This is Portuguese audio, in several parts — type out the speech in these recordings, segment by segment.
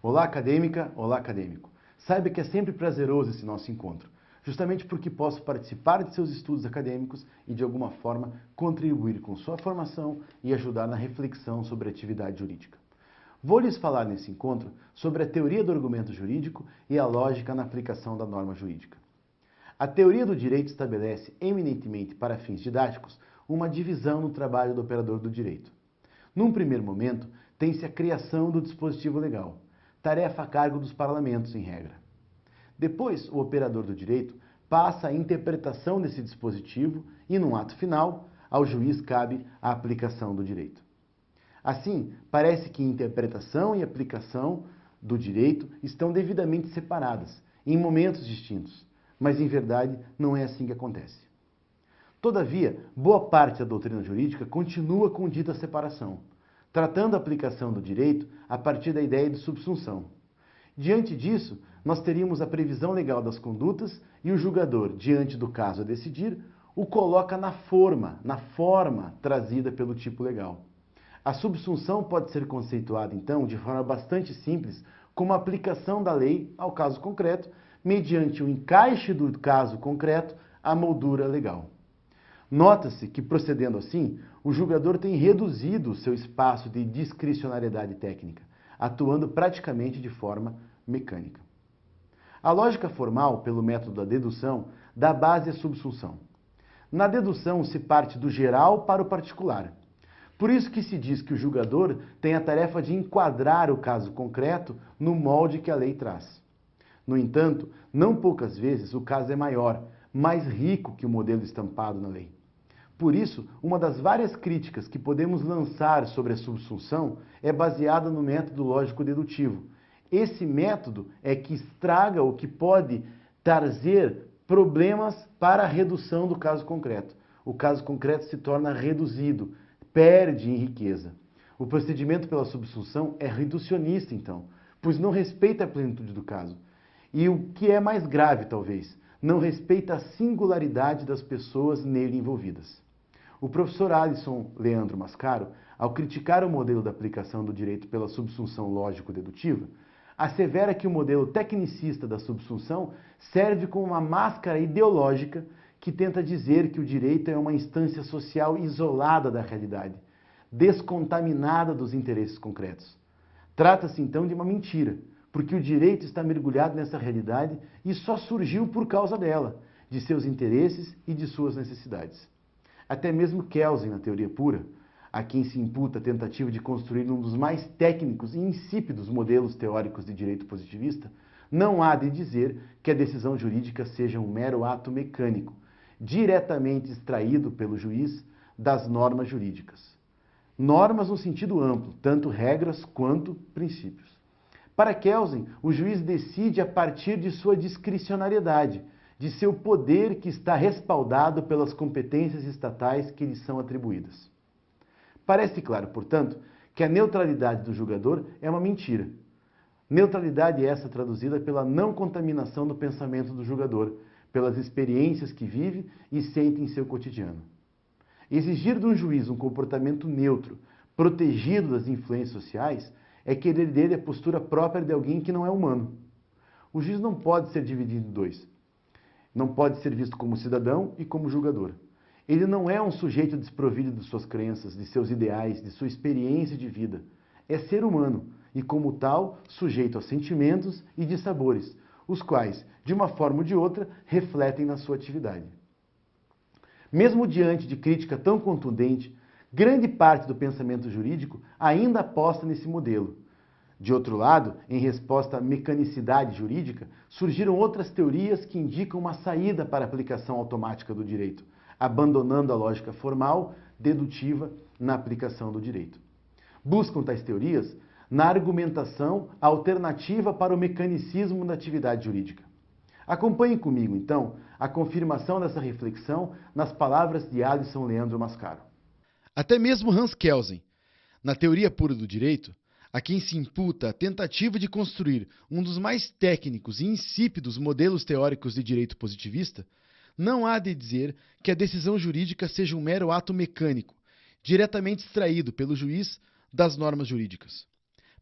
Olá, acadêmica, olá, acadêmico. Saiba que é sempre prazeroso esse nosso encontro, justamente porque posso participar de seus estudos acadêmicos e, de alguma forma, contribuir com sua formação e ajudar na reflexão sobre a atividade jurídica. Vou lhes falar nesse encontro sobre a teoria do argumento jurídico e a lógica na aplicação da norma jurídica. A teoria do direito estabelece, eminentemente para fins didáticos, uma divisão no trabalho do operador do direito. Num primeiro momento, tem-se a criação do dispositivo legal, tarefa a cargo dos parlamentos, em regra. Depois, o operador do direito passa a interpretação desse dispositivo e, num ato final, ao juiz cabe a aplicação do direito. Assim, parece que interpretação e aplicação do direito estão devidamente separadas, em momentos distintos, mas, em verdade, não é assim que acontece. Todavia, boa parte da doutrina jurídica continua com dita separação, tratando a aplicação do direito a partir da ideia de subsunção. Diante disso, nós teríamos a previsão legal das condutas e o julgador, diante do caso a decidir, o coloca na forma trazida pelo tipo legal. A subsunção pode ser conceituada, então, de forma bastante simples, como a aplicação da lei ao caso concreto, mediante o encaixe do caso concreto à moldura legal. Nota-se que, procedendo assim, o julgador tem reduzido o seu espaço de discricionariedade técnica, atuando praticamente de forma mecânica. A lógica formal, pelo método da dedução, dá base à subsunção. Na dedução se parte do geral para o particular. Por isso que se diz que o julgador tem a tarefa de enquadrar o caso concreto no molde que a lei traz. No entanto, não poucas vezes o caso é maior, mais rico que o modelo estampado na lei. Por isso, uma das várias críticas que podemos lançar sobre a subsunção é baseada no método lógico-dedutivo. Esse método é que estraga ou que pode trazer problemas para a redução do caso concreto. O caso concreto se torna reduzido, perde em riqueza. O procedimento pela subsunção é reducionista, então, pois não respeita a plenitude do caso. E o que é mais grave, talvez, não respeita a singularidade das pessoas nele envolvidas. O professor Alisson Leandro Mascaro, ao criticar o modelo da aplicação do direito pela subsunção lógico-dedutiva, assevera que o modelo tecnicista da subsunção serve como uma máscara ideológica que tenta dizer que o direito é uma instância social isolada da realidade, descontaminada dos interesses concretos. Trata-se então de uma mentira, porque o direito está mergulhado nessa realidade e só surgiu por causa dela, de seus interesses e de suas necessidades. Até mesmo Kelsen, na teoria pura, a quem se imputa a tentativa de construir um dos mais técnicos e insípidos modelos teóricos de direito positivista, não há de dizer que a decisão jurídica seja um mero ato mecânico, diretamente extraído pelo juiz das normas jurídicas. Normas no sentido amplo, tanto regras quanto princípios. Para Kelsen, o juiz decide a partir de sua discricionariedade, de seu poder que está respaldado pelas competências estatais que lhe são atribuídas. Parece claro, portanto, que a neutralidade do julgador é uma mentira. Neutralidade essa traduzida pela não contaminação do pensamento do julgador, pelas experiências que vive e sente em seu cotidiano. Exigir de um juiz um comportamento neutro, protegido das influências sociais, é querer dele a postura própria de alguém que não é humano. O juiz não pode ser dividido em dois. Não pode ser visto como cidadão e como julgador. Ele não é um sujeito desprovido de suas crenças, de seus ideais, de sua experiência de vida. É ser humano e, como tal, sujeito a sentimentos e dissabores, os quais, de uma forma ou de outra, refletem na sua atividade. Mesmo diante de crítica tão contundente, grande parte do pensamento jurídico ainda aposta nesse modelo. De outro lado, em resposta à mecanicidade jurídica, surgiram outras teorias que indicam uma saída para a aplicação automática do direito, abandonando a lógica formal, dedutiva, na aplicação do direito. Buscam tais teorias na argumentação a alternativa para o mecanicismo da atividade jurídica. Acompanhem comigo, então, a confirmação dessa reflexão nas palavras de Alisson Leandro Mascaro. Até mesmo Hans Kelsen, na teoria pura do direito, a quem se imputa a tentativa de construir um dos mais técnicos e insípidos modelos teóricos de direito positivista, não há de dizer que a decisão jurídica seja um mero ato mecânico, diretamente extraído pelo juiz das normas jurídicas.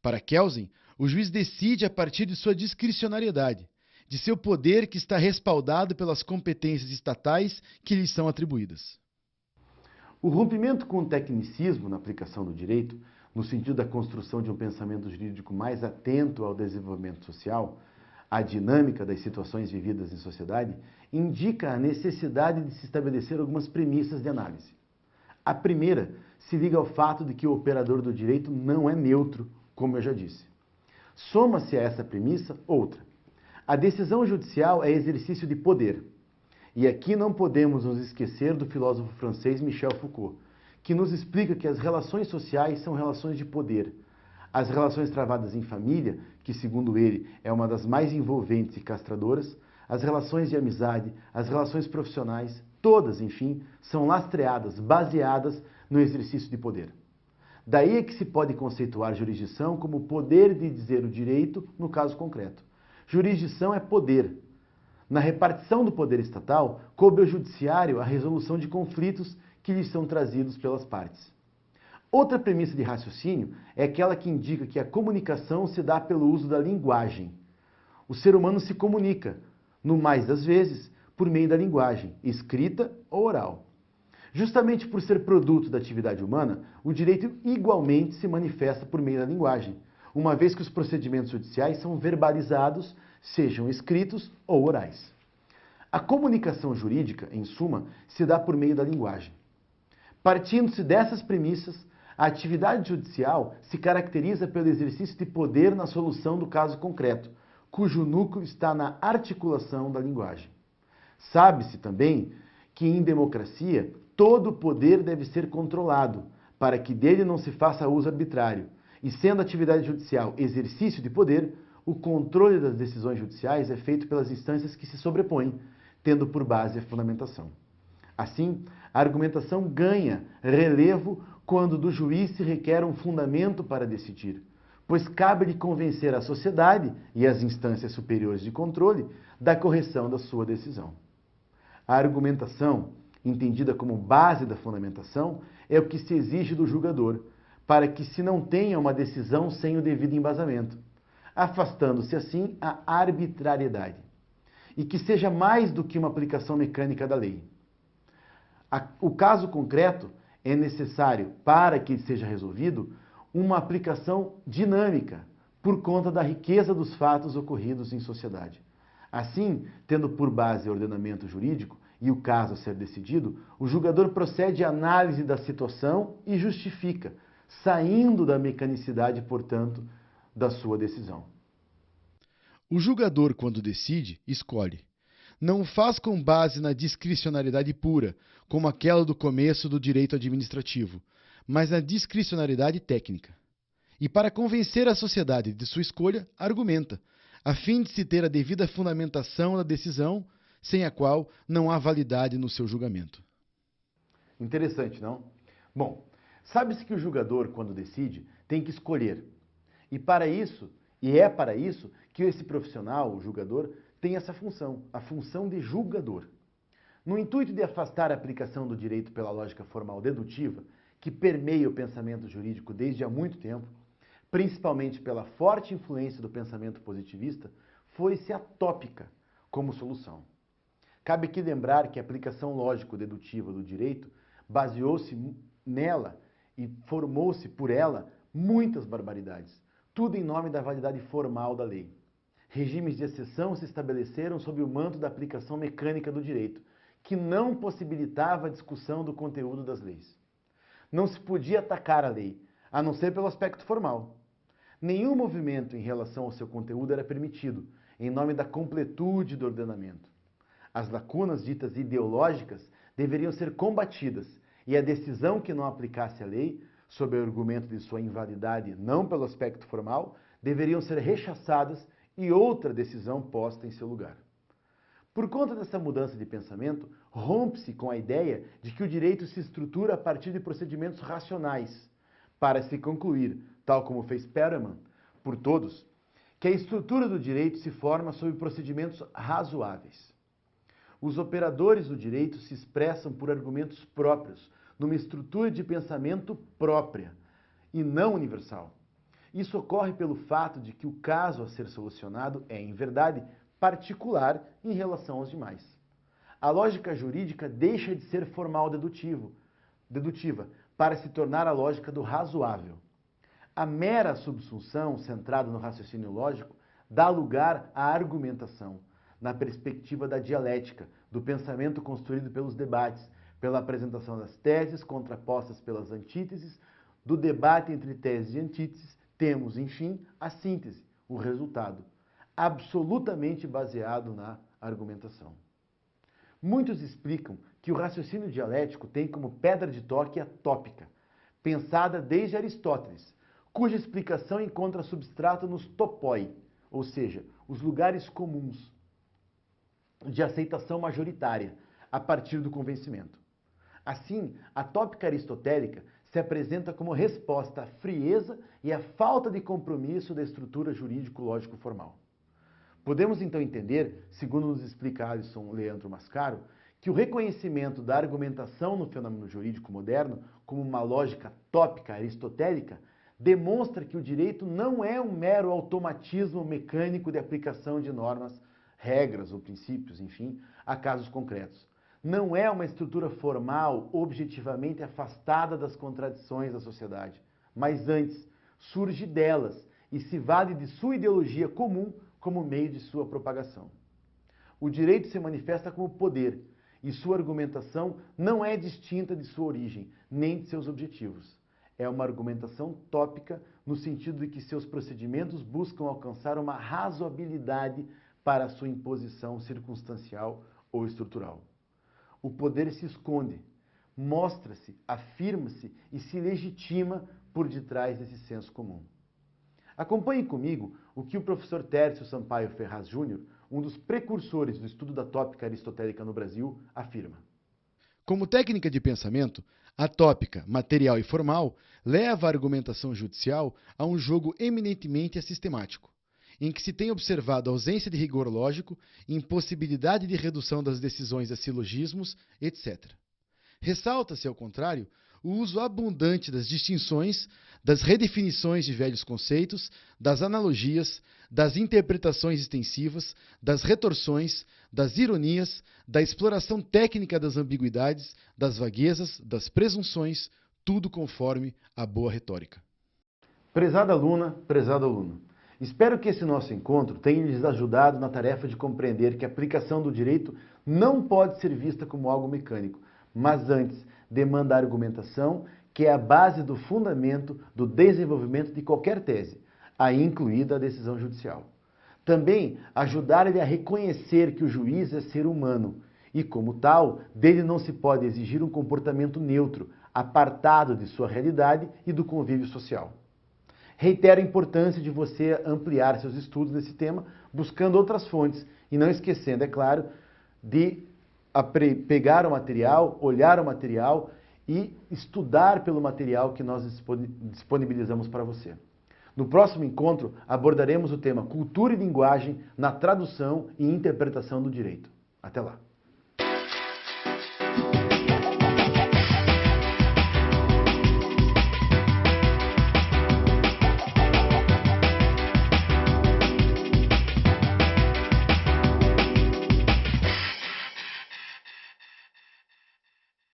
Para Kelsen, o juiz decide a partir de sua discricionariedade, de seu poder que está respaldado pelas competências estatais que lhes são atribuídas. O rompimento com o tecnicismo na aplicação do direito, no sentido da construção de um pensamento jurídico mais atento ao desenvolvimento social, à dinâmica das situações vividas em sociedade, indica a necessidade de se estabelecer algumas premissas de análise. A primeira se liga ao fato de que o operador do direito não é neutro, como eu já disse. Soma-se a essa premissa outra. A decisão judicial é exercício de poder. E aqui não podemos nos esquecer do filósofo francês Michel Foucault, que nos explica que as relações sociais são relações de poder. As relações travadas em família, que segundo ele é uma das mais envolventes e castradoras, as relações de amizade, as relações profissionais, todas, enfim, são lastreadas, baseadas no exercício de poder. Daí é que se pode conceituar jurisdição como o poder de dizer o direito no caso concreto. Jurisdição é poder. Na repartição do poder estatal, coube ao judiciário a resolução de conflitos que lhes são trazidos pelas partes. Outra premissa de raciocínio é aquela que indica que a comunicação se dá pelo uso da linguagem. O ser humano se comunica, no mais das vezes, por meio da linguagem, escrita ou oral. Justamente por ser produto da atividade humana, o direito igualmente se manifesta por meio da linguagem, uma vez que os procedimentos judiciais são verbalizados, sejam escritos ou orais. A comunicação jurídica, em suma, se dá por meio da linguagem. Partindo-se dessas premissas, a atividade judicial se caracteriza pelo exercício de poder na solução do caso concreto, cujo núcleo está na articulação da linguagem. Sabe-se também que, em democracia, todo poder deve ser controlado, para que dele não se faça uso arbitrário, e sendo a atividade judicial exercício de poder, o controle das decisões judiciais é feito pelas instâncias que se sobrepõem, tendo por base a fundamentação. Assim, a argumentação ganha relevo quando do juiz se requer um fundamento para decidir, pois cabe-lhe convencer a sociedade e as instâncias superiores de controle da correção da sua decisão. A argumentação, entendida como base da fundamentação, é o que se exige do julgador, para que se não tenha uma decisão sem o devido embasamento, afastando-se assim a arbitrariedade, e que seja mais do que uma aplicação mecânica da lei. O caso concreto é necessário, para que seja resolvido, uma aplicação dinâmica, por conta da riqueza dos fatos ocorridos em sociedade. Assim, tendo por base o ordenamento jurídico e o caso a ser decidido, o julgador procede à análise da situação e justifica, saindo da mecanicidade, portanto, da sua decisão. O julgador, quando decide, escolhe. Não o faz com base na discricionariedade pura, como aquela do começo do direito administrativo, mas na discricionariedade técnica. E para convencer a sociedade de sua escolha, argumenta, a fim de se ter a devida fundamentação da decisão, sem a qual não há validade no seu julgamento. Interessante, não? Bom, sabe-se que o julgador, quando decide, tem que escolher. E é para isso que esse profissional, o julgador, tem essa função, a função de julgador. No intuito de afastar a aplicação do direito pela lógica formal dedutiva, que permeia o pensamento jurídico desde há muito tempo, principalmente pela forte influência do pensamento positivista, foi-se a tópica como solução. Cabe aqui lembrar que a aplicação lógico-dedutiva do direito baseou-se nela e formou-se por ela muitas barbaridades, tudo em nome da validade formal da lei. Regimes de exceção se estabeleceram sob o manto da aplicação mecânica do direito, que não possibilitava a discussão do conteúdo das leis. Não se podia atacar a lei, a não ser pelo aspecto formal. Nenhum movimento em relação ao seu conteúdo era permitido, em nome da completude do ordenamento. As lacunas ditas ideológicas deveriam ser combatidas, e a decisão que não aplicasse a lei, sob o argumento de sua invalidade não pelo aspecto formal, deveriam ser rechaçadas e outra decisão posta em seu lugar. Por conta dessa mudança de pensamento, rompe-se com a ideia de que o direito se estrutura a partir de procedimentos racionais, para se concluir, tal como fez Perelman, por todos, que a estrutura do direito se forma sob procedimentos razoáveis. Os operadores do direito se expressam por argumentos próprios, numa estrutura de pensamento própria, e não universal. Isso ocorre pelo fato de que o caso a ser solucionado é, em verdade, particular em relação aos demais. A lógica jurídica deixa de ser formal dedutiva para se tornar a lógica do razoável. A mera subsunção, centrada no raciocínio lógico, dá lugar à argumentação, na perspectiva da dialética, do pensamento construído pelos debates, pela apresentação das teses contrapostas pelas antíteses, do debate entre teses e antíteses, temos, enfim, a síntese, o resultado, absolutamente baseado na argumentação. Muitos explicam que o raciocínio dialético tem como pedra de toque a tópica, pensada desde Aristóteles, cuja explicação encontra substrato nos topoi, ou seja, os lugares comuns de aceitação majoritária, a partir do convencimento. Assim, a tópica aristotélica se apresenta como resposta à frieza e à falta de compromisso da estrutura jurídico-lógico-formal. Podemos então entender, segundo nos explica Alisson Leandro Mascaro, que o reconhecimento da argumentação no fenômeno jurídico moderno como uma lógica tópica aristotélica demonstra que o direito não é um mero automatismo mecânico de aplicação de normas, regras ou princípios, enfim, a casos concretos. Não é uma estrutura formal objetivamente afastada das contradições da sociedade, mas antes surge delas e se vale de sua ideologia comum como meio de sua propagação. O direito se manifesta como poder e sua argumentação não é distinta de sua origem, nem de seus objetivos. É uma argumentação tópica no sentido de que seus procedimentos buscam alcançar uma razoabilidade para a sua imposição circunstancial ou estrutural. O poder se esconde, mostra-se, afirma-se e se legitima por detrás desse senso comum. Acompanhe comigo o que o professor Tércio Sampaio Ferraz Júnior, um dos precursores do estudo da tópica aristotélica no Brasil, afirma. Como técnica de pensamento, a tópica, material e formal, leva a argumentação judicial a um jogo eminentemente assistemático, em que se tem observado a ausência de rigor lógico, impossibilidade de redução das decisões a silogismos, etc. Ressalta-se, ao contrário, o uso abundante das distinções, das redefinições de velhos conceitos, das analogias, das interpretações extensivas, das retorções, das ironias, da exploração técnica das ambiguidades, das vaguezas, das presunções, tudo conforme a boa retórica. Prezada aluna, prezado aluno, espero que esse nosso encontro tenha lhes ajudado na tarefa de compreender que a aplicação do direito não pode ser vista como algo mecânico, mas antes demanda a argumentação, que é a base do fundamento do desenvolvimento de qualquer tese, aí incluída a decisão judicial. Também ajudar ele a reconhecer que o juiz é ser humano e, como tal, dele não se pode exigir um comportamento neutro, apartado de sua realidade e do convívio social. Reitero a importância de você ampliar seus estudos nesse tema, buscando outras fontes e não esquecendo, é claro, de pegar o material, olhar o material e estudar pelo material que nós disponibilizamos para você. No próximo encontro, abordaremos o tema Cultura e Linguagem na tradução e interpretação do direito. Até lá!